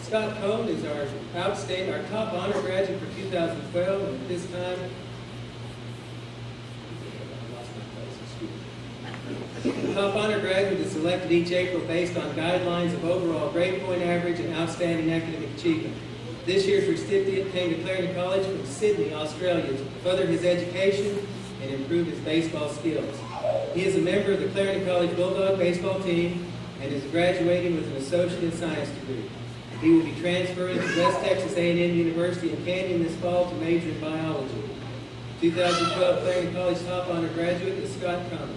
Scott Cohn is our top honor graduate for 2012, and at this time, the top honor graduate is selected each April based on guidelines of overall grade point average and outstanding academic achievement. This year's recipient came to Clarendon College from Sydney, Australia, to further his education and improve his baseball skills. He is a member of the Clarendon College Bulldog baseball team and is graduating with an associate in science degree. He will be transferring to West Texas A&M University in Canyon this fall to major in biology. 2012 Clarendon College top honor graduate is Scott Cohn.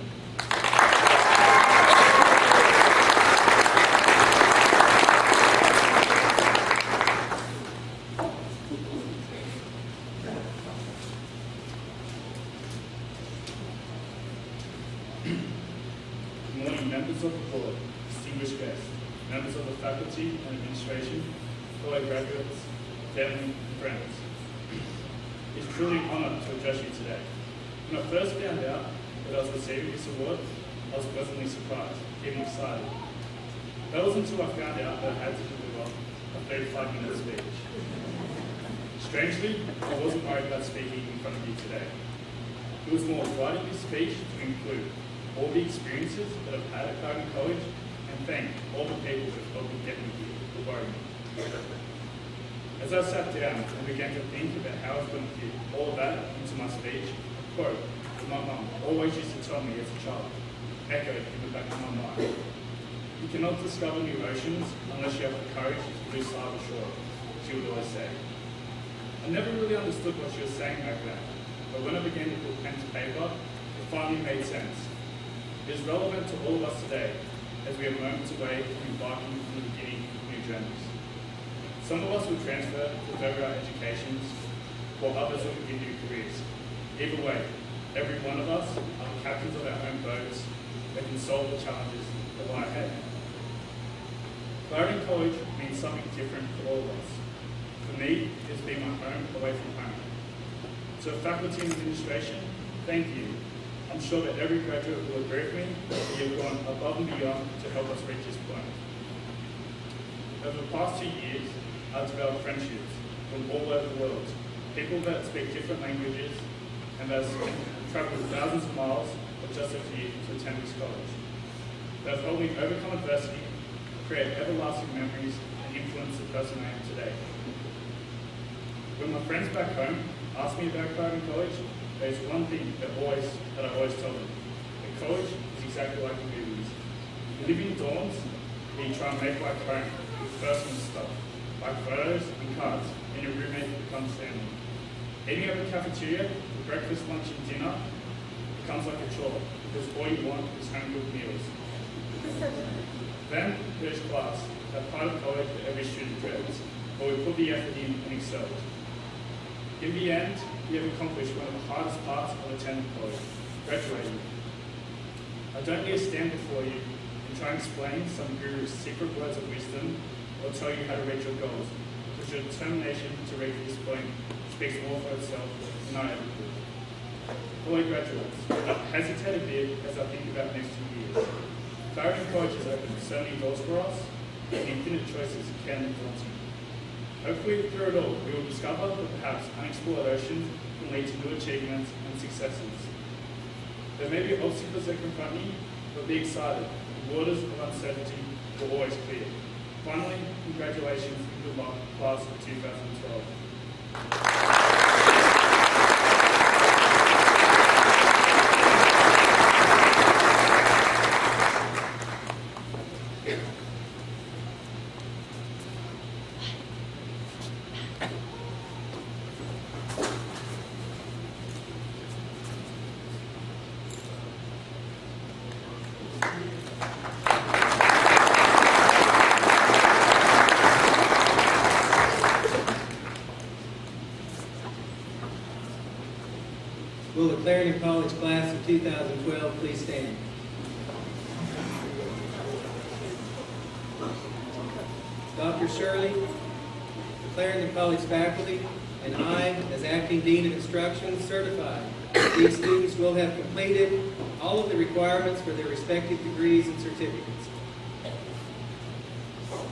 Good morning, members of the board, distinguished guests, members of the faculty and administration, fellow graduates, family, and friends. It's truly an honor to address you today. When I first found out that I was receiving this award, I was pleasantly surprised, even excited. That was until I found out that I had to deliver a 35-minute speech. Strangely, I wasn't worried about speaking in front of you today. It was more writing this speech to include all the experiences that I've had at Clarendon College and thank all the people who have helped me get me here for worrying me. As I sat down and began to think about how I was going to fit all of that into my speech, a quote that my mum always used to tell me as a child echoed in the back of my mind. You cannot discover new oceans unless you have the courage to lose sight of the shore, she would always say. I never really understood what she was saying back then, but when I began to put pen to paper, it finally made sense. It is relevant to all of us today, as we are moments away from embarking on the beginning of new journeys. Some of us will transfer to further our educations, while others will begin new careers. Either way, every one of us are the captains of our own boats that can solve the challenges that lie ahead. Clarendon College means something different for all of us. For me, it's been my home away from home. So faculty and administration, thank you. I'm sure that every graduate will agree with me that you've gone above and beyond to help us reach this point. Over the past 2 years, I've developed friendships from all over the world, people that speak different languages and that have traveled thousands of miles or just a few to attend this college. They have helped me overcome adversity, create everlasting memories, and influence the person I am today. When my friends back home ask me about Clarendon College, there's one thing that I always tell them. The college is exactly like the movies. You live in dorms, and you try and make like home with personal stuff, like photos and cards, and your roommate becomes family. Eating at the cafeteria for breakfast, lunch, and dinner becomes like a chore, because all you want is home-cooked meals. Then there's class, that part of college that every student dreads, where we put the effort in and excel. In the end, we have accomplished one of the hardest parts of attending college, graduating. I don't need to stand before you and try and explain some guru's secret words of wisdom or tell you how to reach your goals, because your determination to reach this point speaks more for itself than I ever could. Fellow graduates, I hesitate a bit as I think about the next 2 years. Clarendon College has opened so many doors for us, and infinite choices can be daunting. Hopefully, through it all, we will discover that perhaps unexplored oceans can lead to new achievements and successes. There may be obstacles that confront you, but be excited. The waters of uncertainty will always clear. Finally, congratulations and good luck, class of 2012. Will the Clarendon College class of 2012 please stand? Dr. Shirley, the Clarendon College faculty, and I, as Acting Dean of Instruction, certify that these students will have completed all of the requirements for their respective degrees and certificates.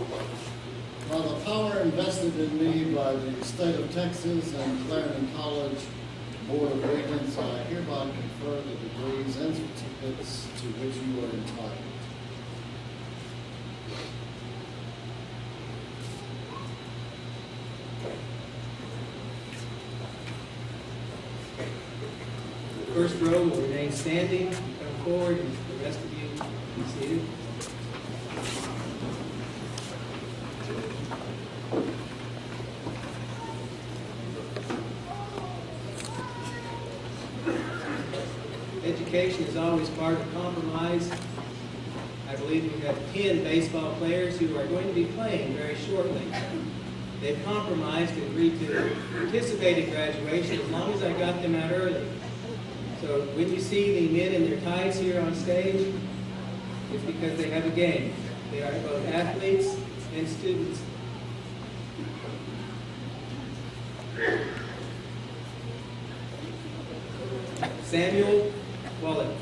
By the power invested in me by the state of Texas and Clarendon College Board of Regents, I hereby confer the degrees and certificates to which you are entitled. The first row will remain standing. Come forward, and the rest of you be seated. Education is always part of compromise. I believe we have 10 baseball players who are going to be playing very shortly. They've compromised and agreed to participate in graduation as long as I got them out early. So when you see the men in their ties here on stage, it's because they have a game. They are both athletes and students. Samuel Wallet.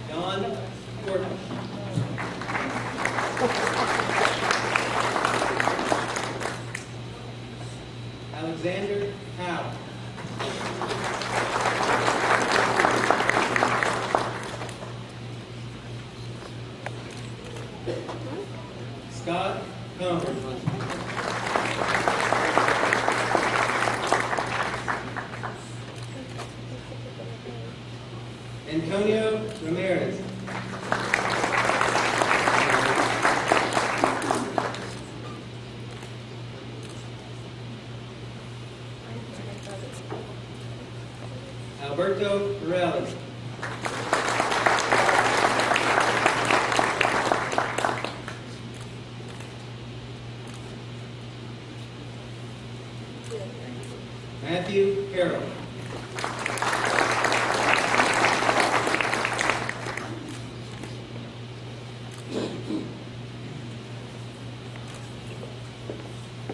Don Gordon. Alexander Howe. Scott Comer. Antonio Ramirez. Alberto Morales. Matthew Carroll.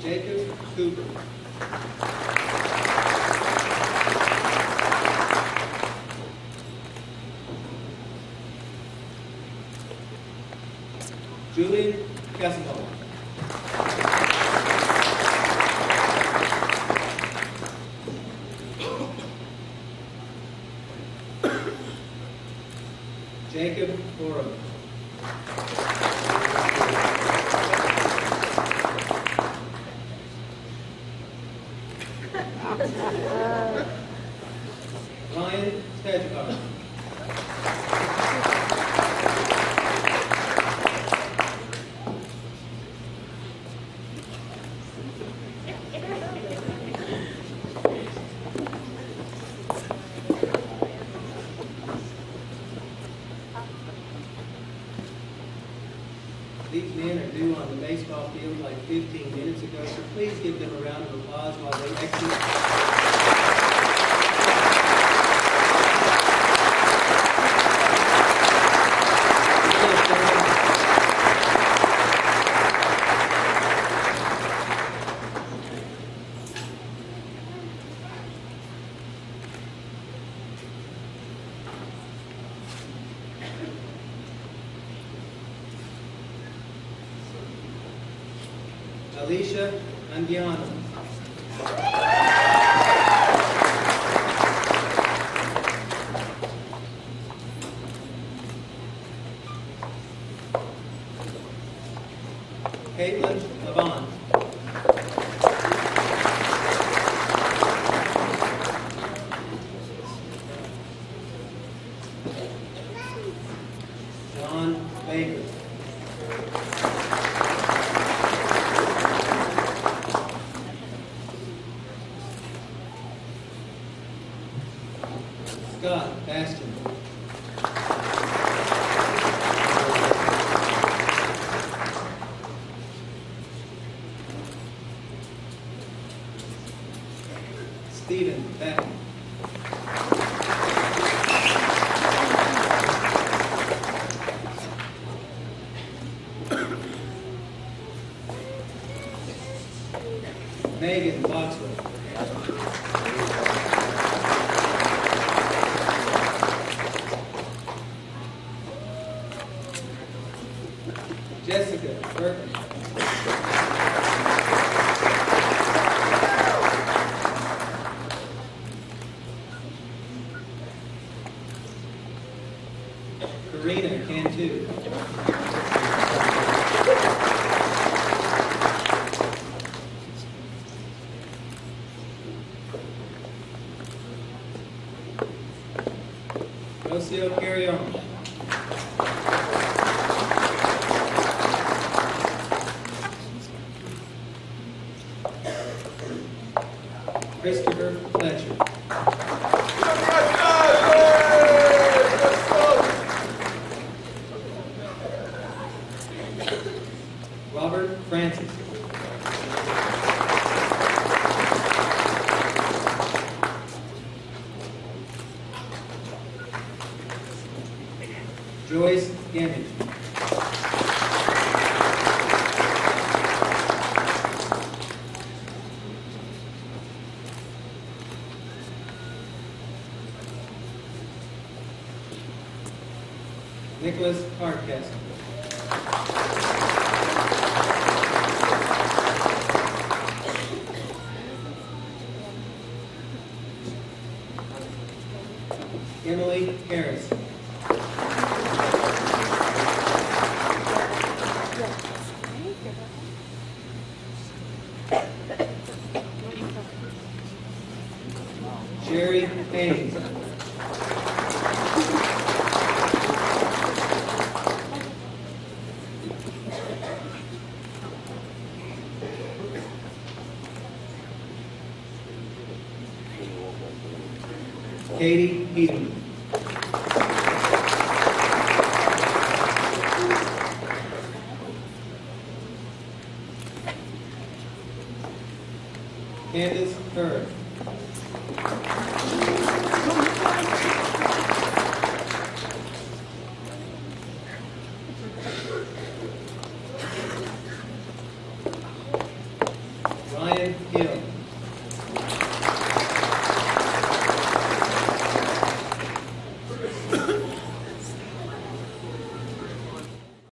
Jacob Cooper. Julian Kesselholm. Jacob Oro. Ryan Stedgar. These men are due on the baseball field like 15 minutes ago, so please give them a round of applause while they exit. Alicia Andiano. Caitlin Levant. John Baker. Scott Bastion. Stephen Beck. Megan Boxwell. Jessica Burton. Karina Cantu. Rocio Carrion. Christopher Fletcher. Robert Francis. Joyce Gambit. Nicholas Hardcastle. Emily Harris. Jerry Haynes. Katie Heaton. Candace Hurd. Ryan Hill.